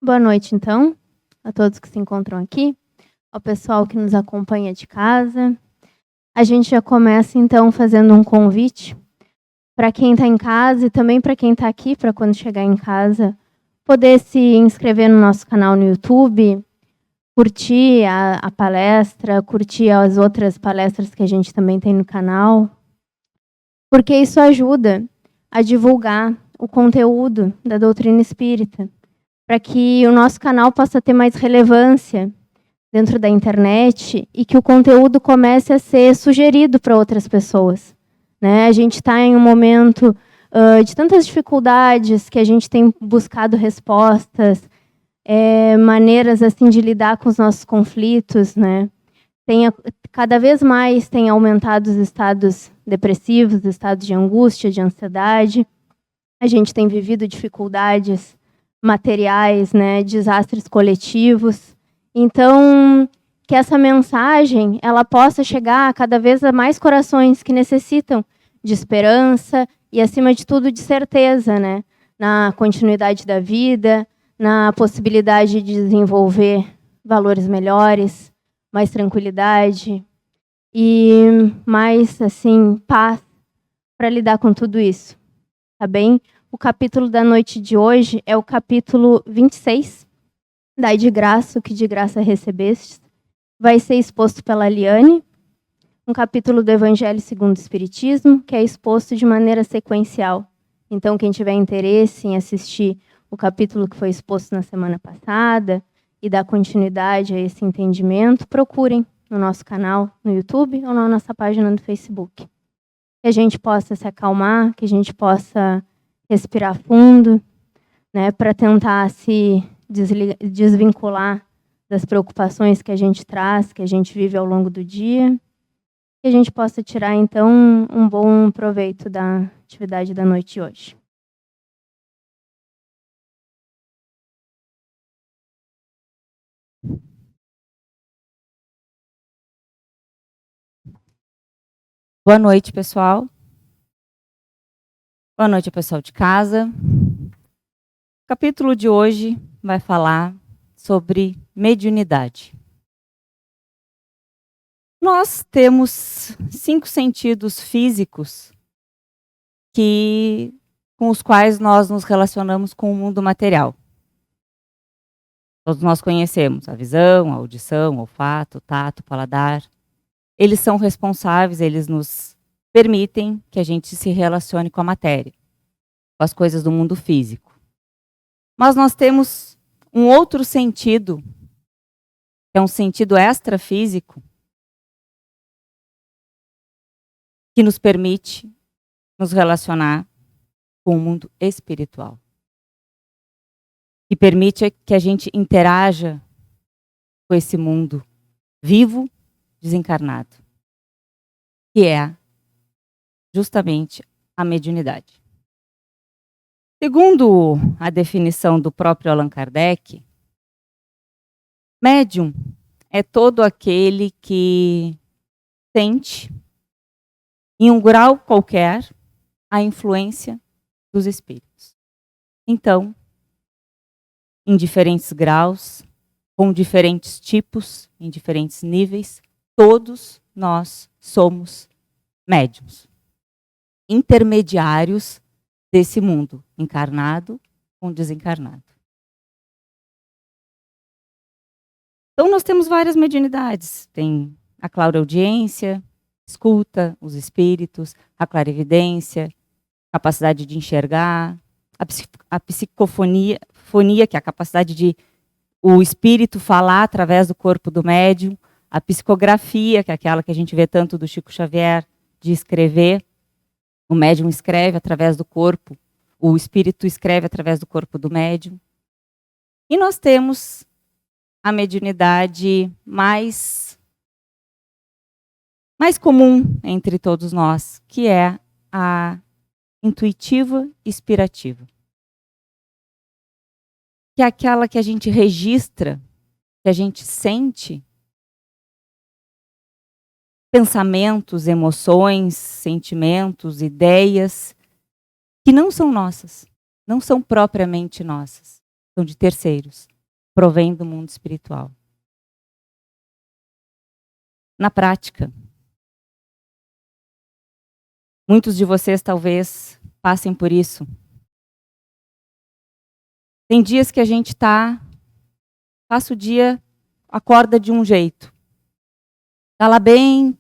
Boa noite, então, a todos que se encontram aqui, ao pessoal que nos acompanha de casa. A gente já começa, então, fazendo um convite para quem está em casa e também para quem está aqui, para quando chegar em casa, poder se inscrever no nosso canal no YouTube, curtir a palestra, curtir as outras palestras que a gente também tem no canal, porque isso ajuda a divulgar o conteúdo da doutrina espírita, para que o nosso canal possa ter mais relevância dentro da internet e que o conteúdo comece a ser sugerido para outras pessoas, né? A gente está em um momento de tantas dificuldades que a gente tem buscado respostas, maneiras assim de lidar com os nossos conflitos, né? Cada vez mais tem aumentado os estados depressivos, estados de angústia, de ansiedade. A gente tem vivido dificuldades materiais, né, desastres coletivos. Então, que essa mensagem ela possa chegar a cada vez a mais corações que necessitam de esperança e, acima de tudo, de certeza, né, na continuidade da vida, na possibilidade de desenvolver valores melhores, mais tranquilidade e mais, assim, paz para lidar com tudo isso, tá bem? O capítulo da noite de hoje é o capítulo 26, Dai de graça o que de graça recebestes. Vai ser exposto pela Liane, um capítulo do Evangelho segundo o Espiritismo, que é exposto de maneira sequencial. Então, quem tiver interesse em assistir o capítulo que foi exposto na semana passada e dar continuidade a esse entendimento, procurem no nosso canal no YouTube ou na nossa página no Facebook. Que a gente possa se acalmar, que a gente possa respirar fundo, né, para tentar se desvincular das preocupações que a gente traz, que a gente vive ao longo do dia, que a gente possa tirar, então, um bom proveito da atividade da noite de hoje. Boa noite, pessoal. Boa noite, pessoal de casa. O capítulo de hoje vai falar sobre mediunidade. Nós temos 5 sentidos físicos com os quais nós nos relacionamos com o mundo material. Todos nós conhecemos a visão, a audição, o olfato, o tato, o paladar. Eles são responsáveis, eles nos permitem que a gente se relacione com a matéria, com as coisas do mundo físico. Mas nós temos um outro sentido, que é um sentido extrafísico, que nos permite nos relacionar com o mundo espiritual. Que permite que a gente interaja com esse mundo vivo, desencarnado, que é justamente a mediunidade. Segundo a definição do próprio Allan Kardec, médium é todo aquele que sente, em um grau qualquer, a influência dos espíritos. Então, em diferentes graus, com diferentes tipos, em diferentes níveis, todos nós somos médiuns, intermediários desse mundo, encarnado com desencarnado. Então, nós temos várias mediunidades. Tem a clareaudiência, escuta, os espíritos, a clarividência, capacidade de enxergar, a psicofonia, que é a capacidade de o espírito falar através do corpo do médium, a psicografia, que é aquela que a gente vê tanto do Chico Xavier, de escrever. O médium escreve através do corpo, o espírito escreve através do corpo do médium. E nós temos a mediunidade mais comum entre todos nós, que é a intuitiva inspirativa. Que é aquela que a gente registra, que a gente sente pensamentos, emoções, sentimentos, ideias que não são nossas, não são propriamente nossas, são de terceiros. provém do mundo espiritual. Na prática, muitos de vocês talvez passem por isso. Tem dias que a gente passa o dia, acorda de um jeito. Está lá bem,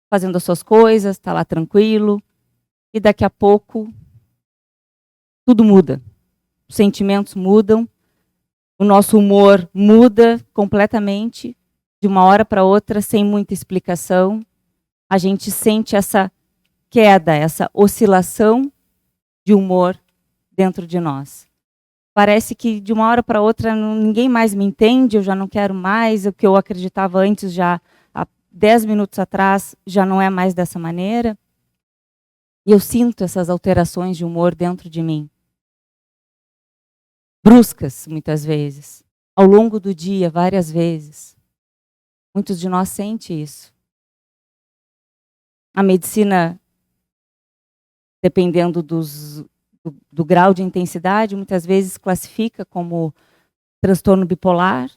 fazendo as suas coisas, está lá tranquilo, e daqui a pouco tudo muda. Os sentimentos mudam, o nosso humor muda completamente, de uma hora para outra, sem muita explicação. A gente sente essa queda, essa oscilação de humor dentro de nós. Parece que de uma hora para outra ninguém mais me entende, eu já não quero mais, o que eu acreditava antes, já há 10 minutos atrás, já não é mais dessa maneira. E eu sinto essas alterações de humor dentro de mim. Bruscas, muitas vezes. Ao longo do dia, várias vezes. Muitos de nós sentem isso. A medicina, dependendo do grau de intensidade, muitas vezes classifica como transtorno bipolar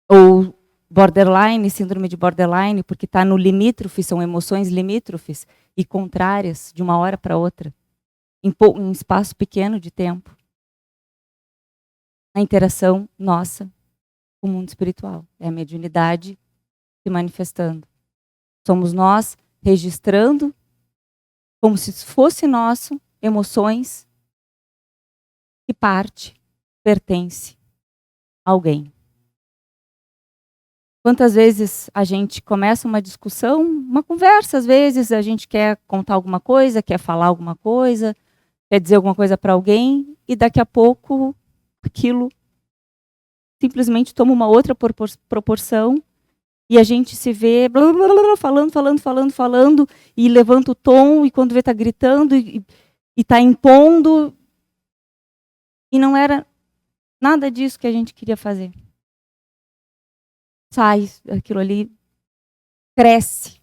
ou borderline, síndrome de borderline, porque está no limítrofe, são emoções limítrofes e contrárias de uma hora para outra, em um espaço pequeno de tempo. A interação nossa com o mundo espiritual, é a mediunidade se manifestando. Somos nós registrando como se fosse nosso emoções que pertence a alguém. Quantas vezes a gente começa uma discussão, uma conversa, às vezes a gente quer contar alguma coisa, quer falar alguma coisa, quer dizer alguma coisa para alguém, e daqui a pouco aquilo simplesmente toma uma outra proporção e a gente se vê blá, blá, blá, falando, e levanta o tom, e quando vê está gritando e está impondo, e não era nada disso que a gente queria fazer. Sai, aquilo ali cresce,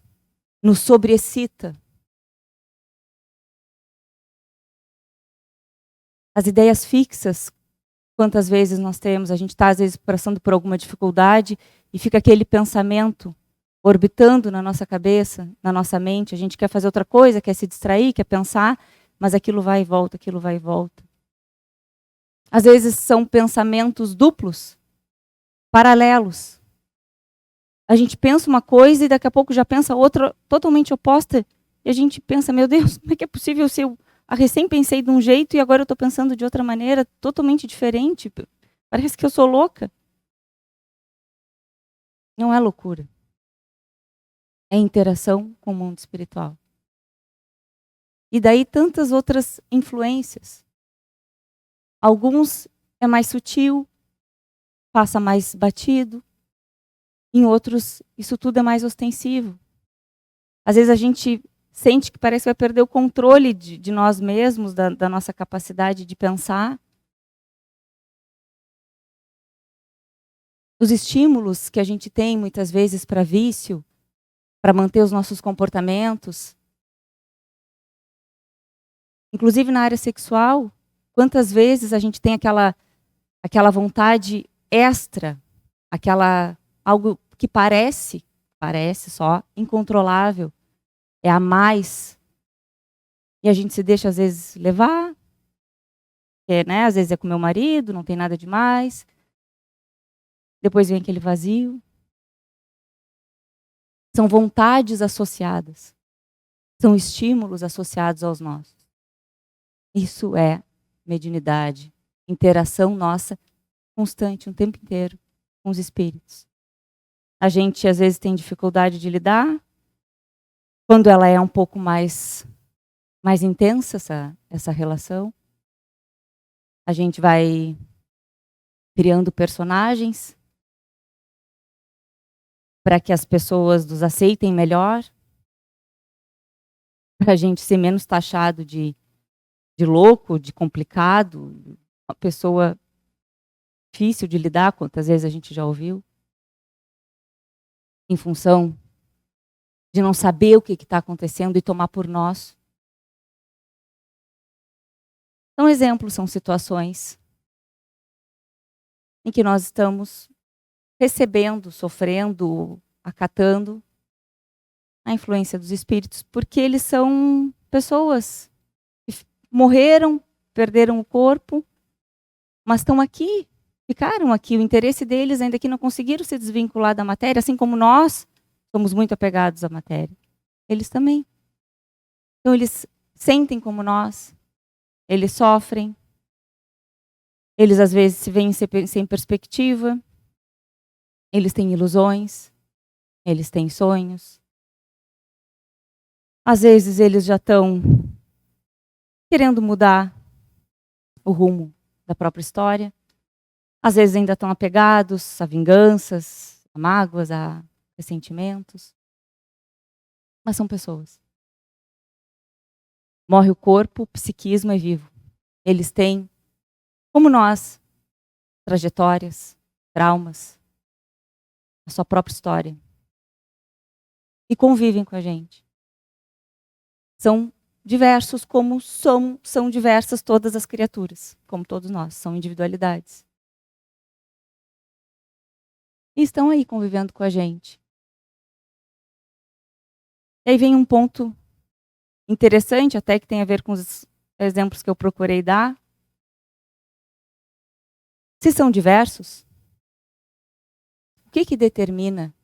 nos sobreexcita. As ideias fixas, quantas vezes nós temos, a gente está às vezes passando por alguma dificuldade e fica aquele pensamento orbitando na nossa cabeça, na nossa mente, a gente quer fazer outra coisa, quer se distrair, quer pensar, mas aquilo vai e volta, aquilo vai e volta. Às vezes são pensamentos duplos, paralelos. A gente pensa uma coisa e daqui a pouco já pensa outra totalmente oposta. E a gente pensa, meu Deus, como é que é possível se eu recém pensei de um jeito e agora eu estou pensando de outra maneira, totalmente diferente? Parece que eu sou louca. Não é loucura. É interação com o mundo espiritual. E daí tantas outras influências. Alguns é mais sutil, passa mais batido. Em outros, isso tudo é mais ostensivo. Às vezes a gente sente que parece que vai perder o controle de nós mesmos, da nossa capacidade de pensar. Os estímulos que a gente tem, muitas vezes, para vício, para manter os nossos comportamentos. Inclusive na área sexual, quantas vezes a gente tem aquela vontade extra, algo que parece só incontrolável, é a mais. E a gente se deixa às vezes levar, né? Às vezes é com o meu marido, não tem nada demais. Depois vem aquele vazio. São vontades associadas. São estímulos associados aos nossos. Isso é mediunidade, interação nossa constante, o tempo inteiro, com os espíritos. A gente às vezes tem dificuldade de lidar, quando ela é um pouco mais intensa, essa relação. A gente vai criando personagens para que as pessoas nos aceitem melhor, para a gente ser menos taxado de louco, de complicado, uma pessoa difícil de lidar, quantas vezes a gente já ouviu, em função de não saber o que está acontecendo e tomar por nós. São exemplos, são situações. em que nós estamos recebendo, sofrendo, acatando a influência dos espíritos, porque eles são pessoas que morreram, perderam o corpo, mas estão aqui, ficaram aqui. O interesse deles ainda que não conseguiram se desvincular da matéria, assim como nós somos muito apegados à matéria. Eles também. Então eles sentem como nós, eles sofrem, eles às vezes se veem sem perspectiva, eles têm ilusões, eles têm sonhos. Às vezes eles já estão querendo mudar o rumo da própria história. Às vezes ainda estão apegados a vinganças, a mágoas, a ressentimentos. Mas são pessoas. Morre o corpo, o psiquismo é vivo. Eles têm, como nós, trajetórias, traumas, a sua própria história. E convivem com a gente. São diversos como são diversas todas as criaturas, como todos nós, são individualidades. E estão aí convivendo com a gente. E aí vem um ponto interessante, até que tem a ver com os exemplos que eu procurei dar. Se são diversos, o que determina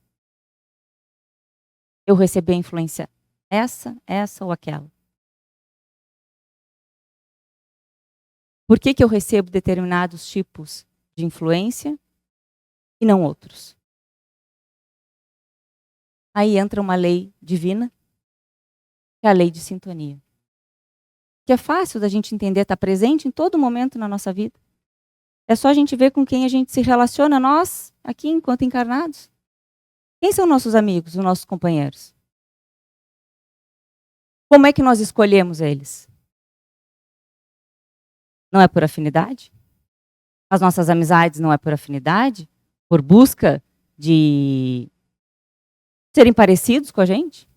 eu receber a influência essa ou aquela? Por que eu recebo determinados tipos de influência e não outros? Aí entra uma lei divina, que é a lei de sintonia. Que é fácil da gente entender, está presente em todo momento na nossa vida. É só a gente ver com quem a gente se relaciona, nós, aqui, enquanto encarnados. Quem são nossos amigos, os nossos companheiros? Como é que nós escolhemos eles? Não é por afinidade? As nossas amizades não é por afinidade? Por busca de serem parecidos com a gente?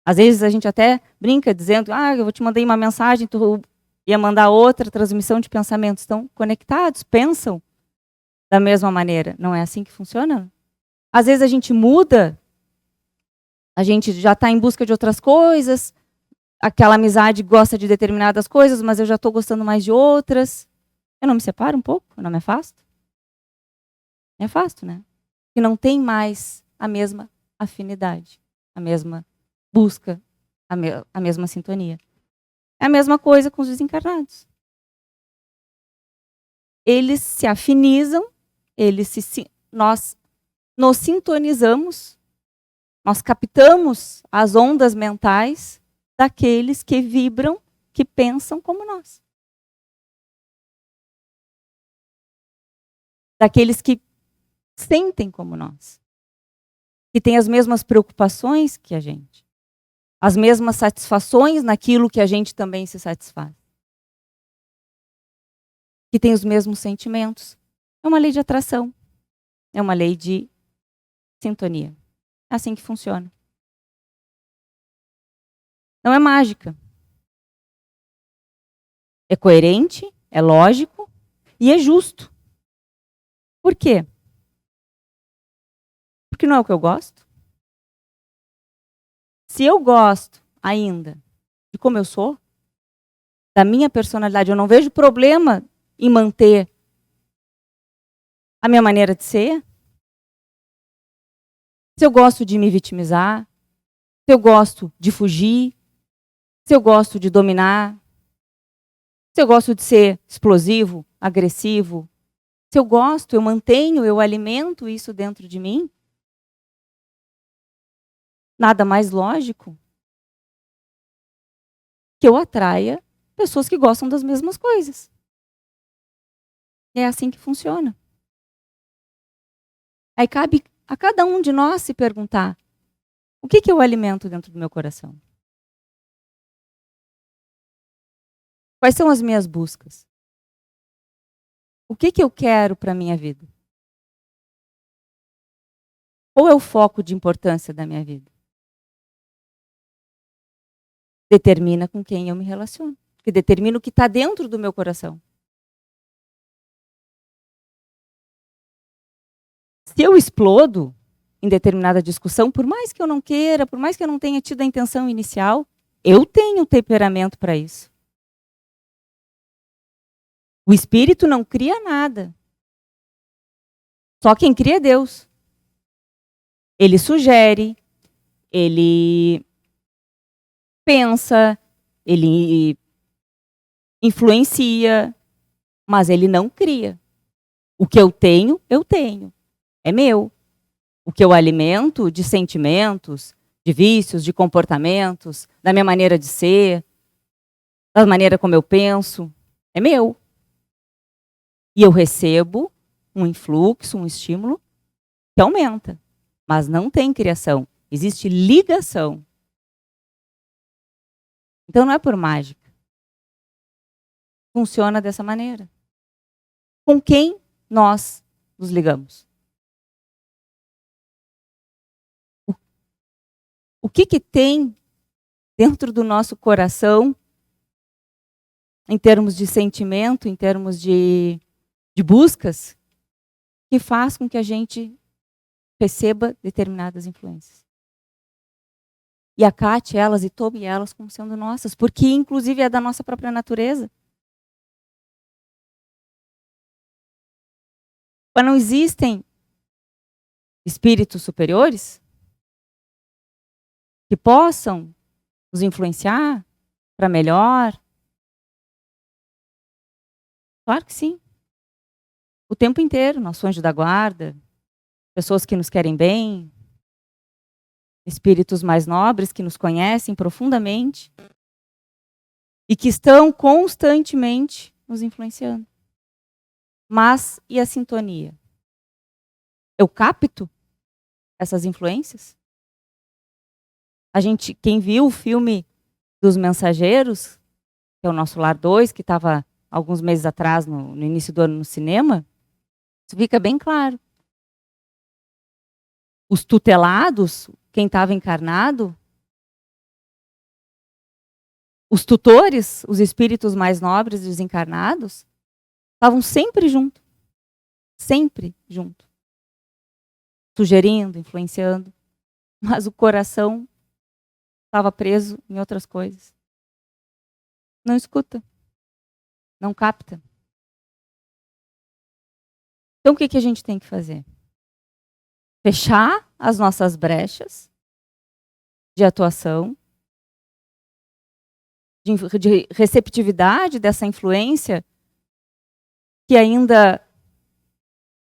Às vezes a gente até brinca dizendo, eu te mandei uma mensagem, tu ia mandar outra transmissão de pensamentos. Estão conectados, pensam da mesma maneira. Não é assim que funciona? Às vezes a gente muda, a gente já está em busca de outras coisas, aquela amizade gosta de determinadas coisas, mas eu já estou gostando mais de outras. Eu não me separo um pouco? Eu não me afasto? Me afasto, né? Porque não tem mais a mesma afinidade, a mesma busca, a mesma sintonia. É a mesma coisa com os desencarnados. Eles se afinizam, nós nos sintonizamos, nós captamos as ondas mentais daqueles que vibram, que pensam como nós. Daqueles que sentem como nós. Que têm as mesmas preocupações que a gente. As mesmas satisfações naquilo que a gente também se satisfaz. Que têm os mesmos sentimentos. É uma lei de atração. É uma lei de sintonia. É assim que funciona. Não é mágica. É coerente, é lógico e é justo. Por quê? Porque não é o que eu gosto. Se eu gosto ainda de como eu sou, da minha personalidade, eu não vejo problema em manter a minha maneira de ser. Se eu gosto de me vitimizar, se eu gosto de fugir, se eu gosto de dominar, se eu gosto de ser explosivo, agressivo, se eu gosto, eu mantenho, eu alimento isso dentro de mim, nada mais lógico que eu atraia pessoas que gostam das mesmas coisas. É assim que funciona. Aí cabe a cada um de nós se perguntar: o que eu alimento dentro do meu coração? Quais são as minhas buscas? O que eu quero para a minha vida? Qual é o foco de importância da minha vida? Determina com quem eu me relaciono. Que determina o que está dentro do meu coração. Se eu explodo em determinada discussão, por mais que eu não queira, por mais que eu não tenha tido a intenção inicial, eu tenho temperamento para isso. O espírito não cria nada. Só quem cria é Deus. Ele sugere, ele pensa, ele influencia, mas ele não cria. O que eu tenho, é meu. O que eu alimento de sentimentos, de vícios, de comportamentos, da minha maneira de ser, da maneira como eu penso, é meu. E eu recebo um influxo, um estímulo que aumenta. Mas não tem criação, existe ligação. Então não é por mágica. Funciona dessa maneira. Com quem nós nos ligamos? O que tem dentro do nosso coração, em termos de sentimento, em termos de buscas, que faz com que a gente receba determinadas influências? E acate elas e tome elas como sendo nossas, porque inclusive é da nossa própria natureza. Mas não existem espíritos superiores que possam nos influenciar para melhor? Claro que sim. O tempo inteiro, nosso anjo da guarda, pessoas que nos querem bem, espíritos mais nobres que nos conhecem profundamente e que estão constantemente nos influenciando. Mas e a sintonia? Eu capto essas influências? Quem viu o filme dos Mensageiros, que é o Nosso Lar 2, que estava alguns meses atrás, no início do ano, no cinema, isso fica bem claro. Os tutelados, quem estava encarnado, os tutores, os espíritos mais nobres e desencarnados, estavam sempre junto. Sempre junto. Sugerindo, influenciando. Mas o coração estava preso em outras coisas. Não escuta. Não capta. Então o que a gente tem que fazer? Fechar as nossas brechas de atuação, de receptividade dessa influência que ainda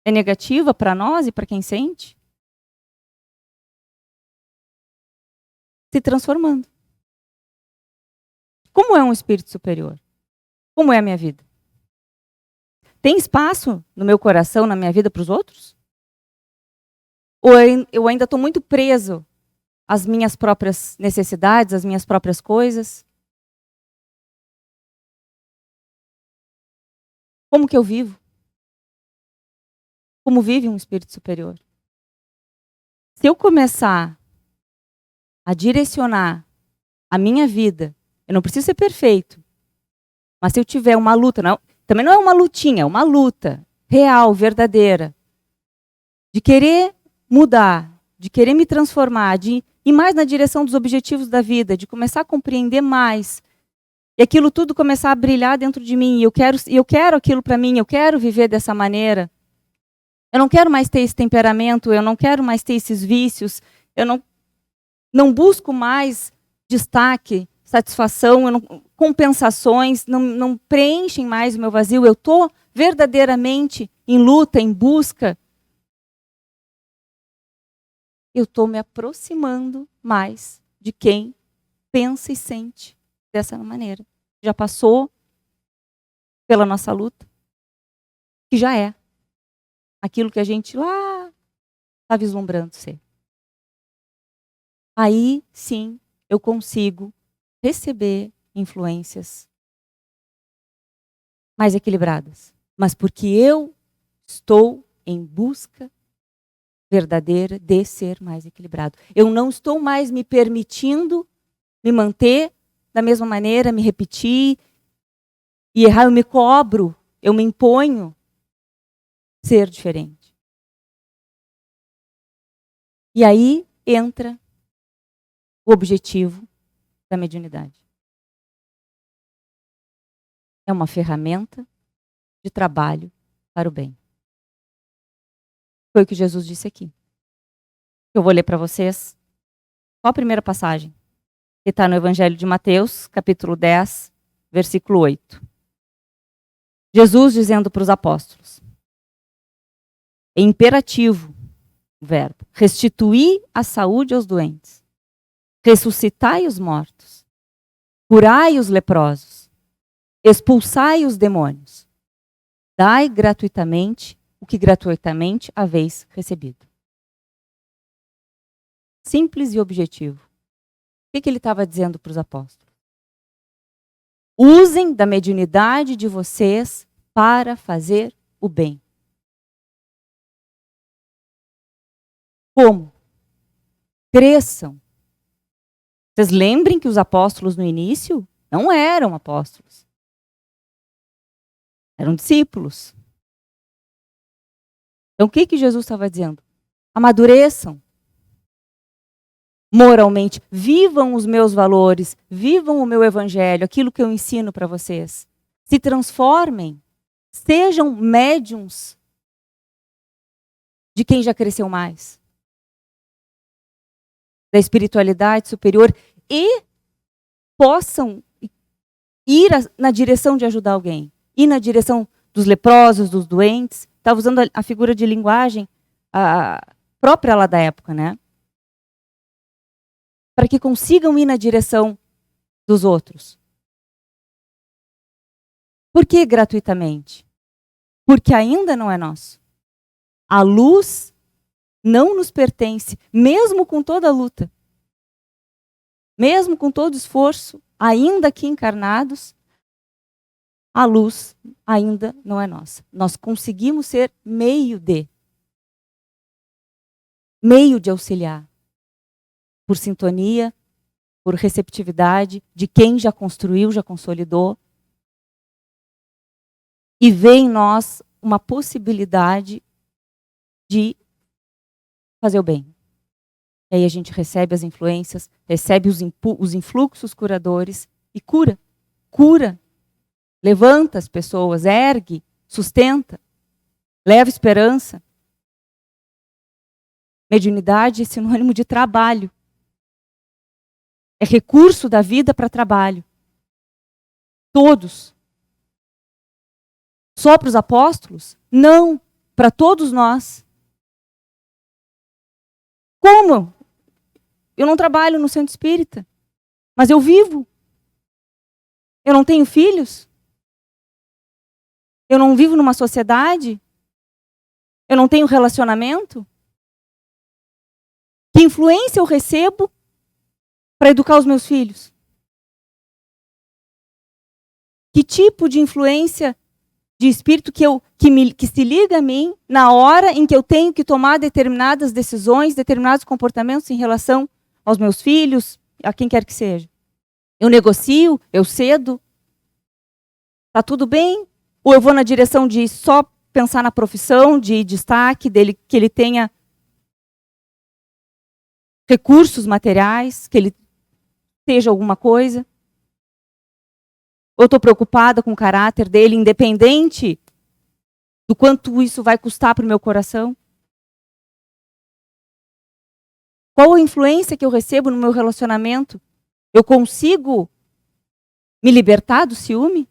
é negativa para nós e para quem sente, se transformando. Como é um espírito superior? Como é a minha vida? Tem espaço no meu coração, na minha vida, para os outros? Ou eu ainda estou muito preso às minhas próprias necessidades, às minhas próprias coisas? Como que eu vivo? Como vive um espírito superior? Se eu começar a direcionar a minha vida, eu não preciso ser perfeito, mas se eu tiver uma luta, também não é uma lutinha, é uma luta real, verdadeira, de querer mudar, de querer me transformar, de ir mais na direção dos objetivos da vida, de começar a compreender mais, e aquilo tudo começar a brilhar dentro de mim, e eu quero aquilo para mim, eu quero viver dessa maneira. Eu não quero mais ter esse temperamento, eu não quero mais ter esses vícios, eu não busco mais destaque, satisfação, compensações, não preenchem mais o meu vazio, eu estou verdadeiramente em luta, em busca. Eu estou me aproximando mais de quem pensa e sente dessa maneira. Já passou pela nossa luta, que já é aquilo que a gente lá está vislumbrando ser. Aí, sim, eu consigo receber influências mais equilibradas. Mas porque eu estou em busca verdadeira de ser mais equilibrado. Eu não estou mais me permitindo me manter da mesma maneira, me repetir e errar. Eu me cobro, eu me imponho ser diferente. E aí entra o objetivo da mediunidade. É uma ferramenta de trabalho para o bem. Foi o que Jesus disse aqui. Eu vou ler para vocês. Qual a primeira passagem? Que está no Evangelho de Mateus, capítulo 10, versículo 8. Jesus dizendo para os apóstolos. É imperativo o verbo. Restituir a saúde aos doentes. Ressuscitai os mortos. Curai os leprosos. Expulsai os demônios. Dai gratuitamente o que gratuitamente haveis recebido. Simples e objetivo. O que ele estava dizendo para os apóstolos? Usem da mediunidade de vocês para fazer o bem. Como? Cresçam. Vocês lembrem que os apóstolos no início não eram apóstolos. Eram discípulos. Então o que Jesus estava dizendo? Amadureçam. Moralmente, vivam os meus valores, vivam o meu evangelho, aquilo que eu ensino para vocês. Se transformem, sejam médiums de quem já cresceu mais. Da espiritualidade superior e possam ir na direção de ajudar alguém. Ir na direção dos leprosos, dos doentes. Estava usando a figura de linguagem própria lá da época, né? Para que consigam ir na direção dos outros. Por que gratuitamente? Porque ainda não é nosso. A luz não nos pertence, mesmo com toda a luta. Mesmo com todo o esforço, ainda aqui encarnados, a luz ainda não é nossa. Nós conseguimos ser meio de auxiliar. Por sintonia, por receptividade de quem já construiu, já consolidou. E vê em nós uma possibilidade de fazer o bem. E aí a gente recebe as influências, recebe os influxos curadores e cura. Cura. Levanta as pessoas, ergue, sustenta, leva esperança. Mediunidade é sinônimo de trabalho. É recurso da vida para trabalho. Todos. Só para os apóstolos? Não, para todos nós. Como? Eu não trabalho no centro espírita, mas eu vivo. Eu não tenho filhos. Eu não vivo numa sociedade. Eu não tenho relacionamento. Que influência eu recebo para educar os meus filhos? Que tipo de influência de espírito que se liga a mim na hora em que eu tenho que tomar determinadas decisões, determinados comportamentos em relação aos meus filhos, a quem quer que seja? Eu negocio, eu cedo, tá tudo bem? Ou eu vou na direção de só pensar na profissão, de destaque dele, que ele tenha recursos materiais, que ele seja alguma coisa? Ou estou preocupada com o caráter dele, independente do quanto isso vai custar para o meu coração? Qual a influência que eu recebo no meu relacionamento? Eu consigo me libertar do ciúme?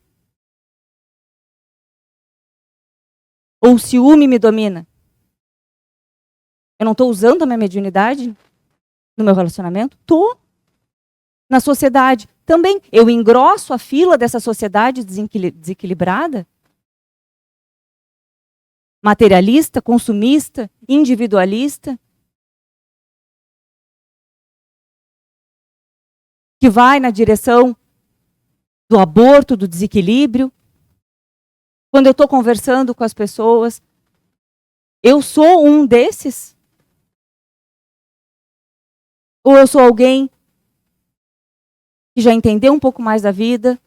Ou o ciúme me domina? Eu não estou usando a minha mediunidade no meu relacionamento? Estou. Na sociedade também. Eu engrosso a fila dessa sociedade desequilibrada? Materialista, consumista, individualista? Que vai na direção do aborto, do desequilíbrio? Quando eu estou conversando com as pessoas, eu sou um desses? Ou eu sou alguém que já entendeu um pouco mais da vida,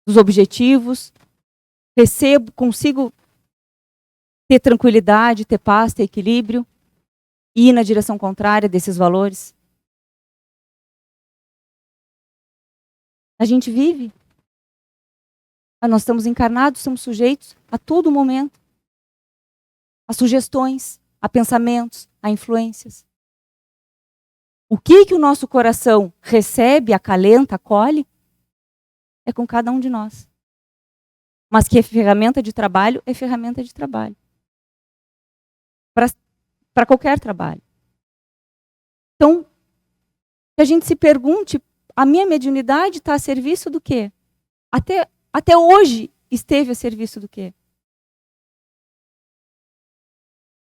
dos objetivos, consigo ter tranquilidade, ter paz, ter equilíbrio? ir na direção contrária desses valores. A gente vive. Nós estamos encarnados, somos sujeitos a todo momento a sugestões, a pensamentos, a influências. O que o nosso coração recebe, acalenta, acolhe, é com cada um de nós. Mas que é ferramenta de trabalho, é ferramenta de trabalho. Para qualquer trabalho. Então, que a gente se pergunte, a minha mediunidade está a serviço do quê? Até hoje esteve a serviço do quê?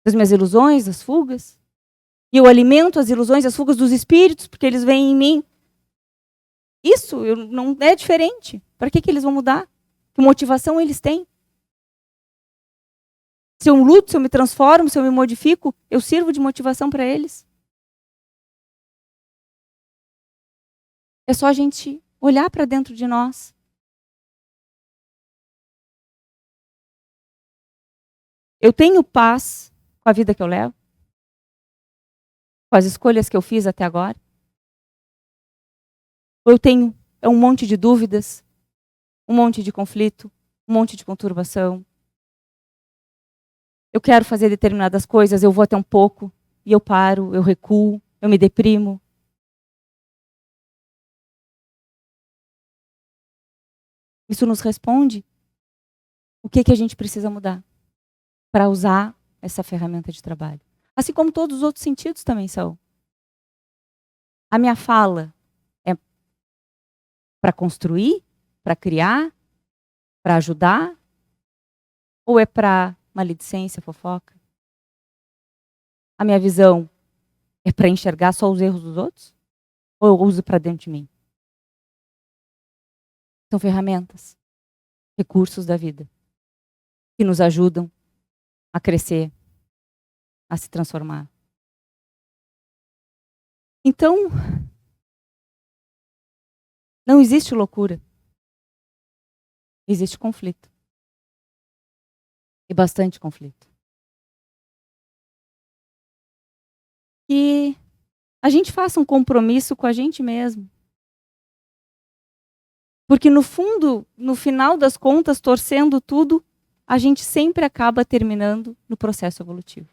Das minhas ilusões, das fugas? E eu alimento as ilusões e as fugas dos espíritos, porque eles vêm em mim. Isso não é diferente. Para que eles vão mudar? Que motivação eles têm? Se eu luto, se eu me transformo, se eu me modifico, eu sirvo de motivação para eles. É só a gente olhar para dentro de nós. Eu tenho paz com a vida que eu levo? Com as escolhas que eu fiz até agora? Ou eu tenho um monte de dúvidas, um monte de conflito, um monte de conturbação? Eu quero fazer determinadas coisas, eu vou até um pouco, e eu paro, eu recuo, eu me deprimo. Isso nos responde o que a gente precisa mudar para usar essa ferramenta de trabalho. Assim como todos os outros sentidos também são. A minha fala é para construir, para criar, para ajudar? Ou é para maledicência, fofoca? A minha visão é para enxergar só os erros dos outros? Ou eu uso para dentro de mim? São ferramentas, recursos da vida, que nos ajudam a crescer, a se transformar. Então, não existe loucura. Existe conflito. E bastante conflito. E a gente faça um compromisso com a gente mesmo. Porque no fundo, no final das contas, torcendo tudo, a gente sempre acaba terminando no processo evolutivo.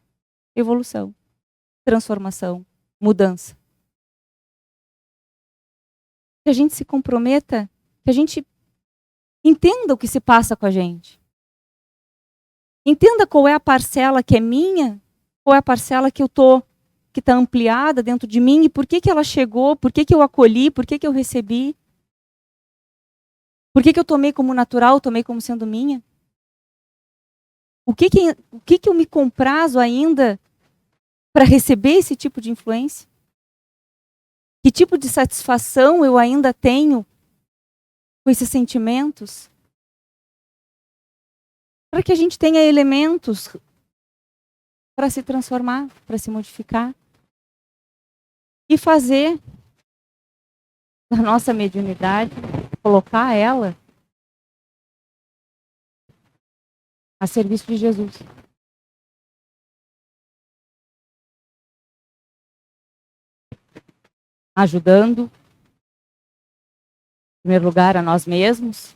Evolução, transformação, mudança. Que a gente se comprometa, que a gente entenda o que se passa com a gente. Entenda qual é a parcela que é minha, qual é a parcela que está ampliada dentro de mim, e por que ela chegou, por que eu acolhi, por que eu recebi. Por que eu tomei como natural, tomei como sendo minha? O que eu me comprazo ainda para receber esse tipo de influência? Que tipo de satisfação eu ainda tenho com esses sentimentos? Para que a gente tenha elementos para se transformar, para se modificar. E fazer da nossa mediunidade, colocar ela a serviço de Jesus. Ajudando, em primeiro lugar, a nós mesmos,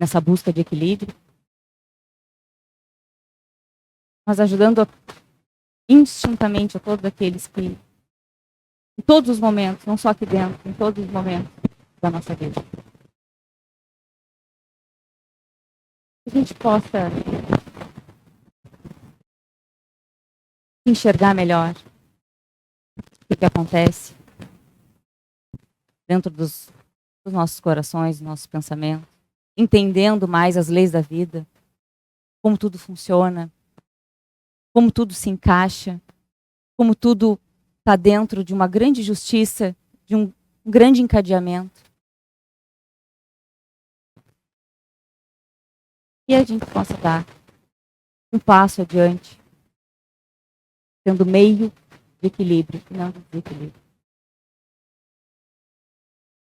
nessa busca de equilíbrio. Mas ajudando instintamente a todos aqueles que, em todos os momentos, não só aqui dentro, em todos os momentos da nossa vida. Que a gente possa enxergar melhor o que acontece dentro dos nossos corações, dos nossos pensamentos, entendendo mais as leis da vida, como tudo funciona, como tudo se encaixa, como tudo está dentro de uma grande justiça, de um grande encadeamento. E a gente possa dar um passo adiante, sendo meio de equilíbrio e não de desequilíbrio.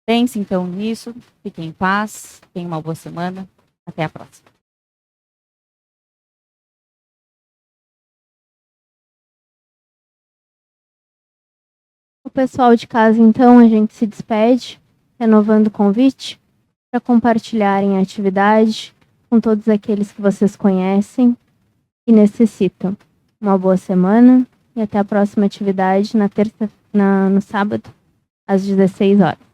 Pense então nisso, fiquem em paz, tenham uma boa semana, até a próxima. pessoal de casa, então, a gente se despede, renovando o convite para compartilharem a atividade com todos aqueles que vocês conhecem e necessitam. Uma boa semana e até a próxima atividade no sábado, às 16 horas.